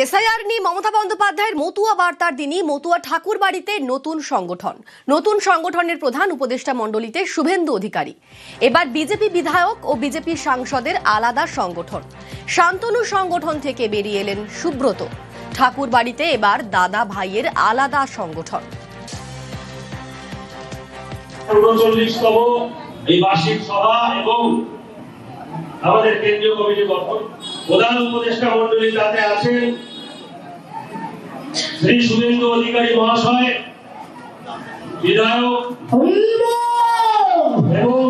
SIR নিয়ে মমতা বন্দ্যোপাধ্যায়ের মতুয়া বার্তার দিনই মতুয়া ঠাকুর বাড়িতে নতুন সংগঠনের প্রধান উপদেষ্টা মণ্ডলীতে শুভেন্দু অধিকারী। এবার বিজেপি বিধায়ক ও বিজেপি সাংসদের আলাদা সংগঠন। শান্তনু সংগঠন থেকে বেরিয়ে এলেন সুব্রত। ঠাকুর বাড়িতে এবার দাদা ভাইয়ের আলাদা সংগঠন। এই বার্ষিক সভা এবং আমাদের কেন্দ্রীয় কমিটি গঠন, প্রধান উপদেষ্টা মণ্ডলী তাতে আছেন শ্রী শুভেন্দু অধিকারী মহাশয়, বিধায়ক এবং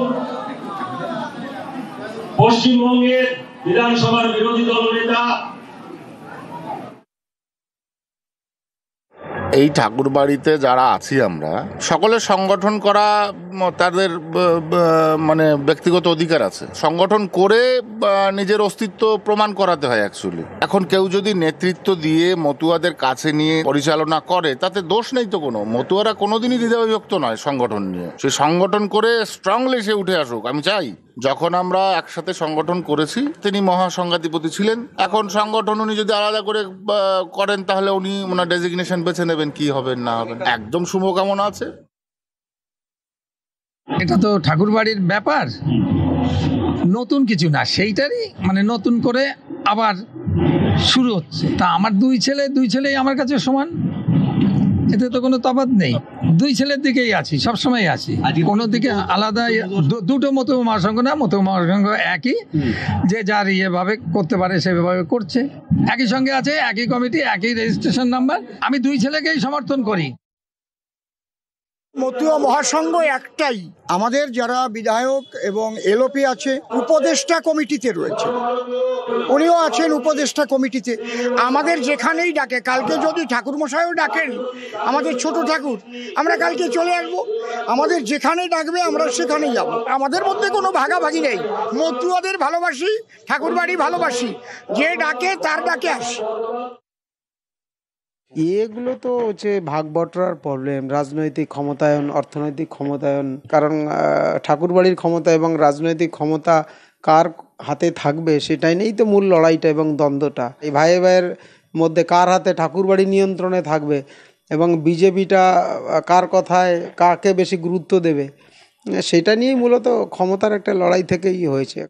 পশ্চিমবঙ্গের বিধানসভার বিরোধী দলনেতা। এই ঠাকুর বাড়িতে যারা আছি আমরা সকলে সংগঠন করা তাদের মানে ব্যক্তিগত অধিকার আছে। সংগঠন করে নিজের অস্তিত্ব প্রমাণ করাতে হয় অ্যাকচুয়ালি। এখন কেউ যদি নেতৃত্ব দিয়ে মতুয়াদের কাছে নিয়ে পরিচালনা করে তাতে দোষ নেই তো কোনো। মতুয়ারা কোনোদিনই দ্বিধাবিভক্ত নয় সংগঠন নিয়ে। সে সংগঠন করে স্ট্রংলি সে উঠে আসুক। আমি চাই যখন আমরা একসাথে সংগঠন করেছি তিনি মহাসংঘাধিপতি ছিলেন। এখন সংগঠন উনি যদি আলাদা করে করেন তাহলে উনি ওনার ডেজিগনেশন বেছে নেবেন কি হবেন না হবেন। একদম শুভকামনা আছে। এটা তো ঠাকুর বাড়ির ব্যাপার, নতুন কিছু না, সেইটারই মানে নতুন করে আবার শুরু হচ্ছে। তা আমার দুই ছেলেই আমার কাছে সমান, এতে তো কোনো তফাৎ নেই। দুই ছেলের দিকেই আছি, সবসময় আছি, কোনো দিকে আলাদা। দুটো মতো মহাসংঘ না, মতো মহাসংঘ একই, যে যার ইয়েভাবে করতে পারে সেভাবে করছে। একই সঙ্গে আছে, একই কমিটি, একই রেজিস্ট্রেশন নাম্বার। আমি দুই ছেলেকেই সমর্থন করি। মতুয়া মহাসংঘ একটাই। আমাদের যারা বিধায়ক এবং এলওপি আছে উপদেষ্টা কমিটিতে রয়েছে, উনিও আছেন উপদেষ্টা কমিটিতে। আমাদের যেখানেই ডাকে, কালকে যদি ঠাকুর মশাইও ডাকেন আমাদের ছোট ঠাকুর, আমরা কালকে চলে আসবো। আমাদের যেখানে ডাকবে আমরা সেখানেই যাব। আমাদের মধ্যে কোনো ভাগাভাগি নেই। মতুয়াদের ভালোবাসি, ঠাকুর বাড়ি ভালোবাসি, যে ডাকে তার ডাকে আসি। এগুলো তো হচ্ছে ভাগ বটরার প্রবলেম, রাজনৈতিক ক্ষমতায়ন, অর্থনৈতিক ক্ষমতায়ন। কারণ ঠাকুরবাড়ির ক্ষমতা এবং রাজনৈতিক ক্ষমতা কার হাতে থাকবে সেটাই নিয়েই তো মূল লড়াইটা এবং দ্বন্দ্বটা। এই ভাইয়ের মধ্যে কার হাতে ঠাকুরবাড়ি নিয়ন্ত্রণে থাকবে এবং বিজেপিটা কার কথায় কাকে বেশি গুরুত্ব দেবে, সেটা নিয়েই মূলত ক্ষমতার একটা লড়াই থেকেই হয়েছে।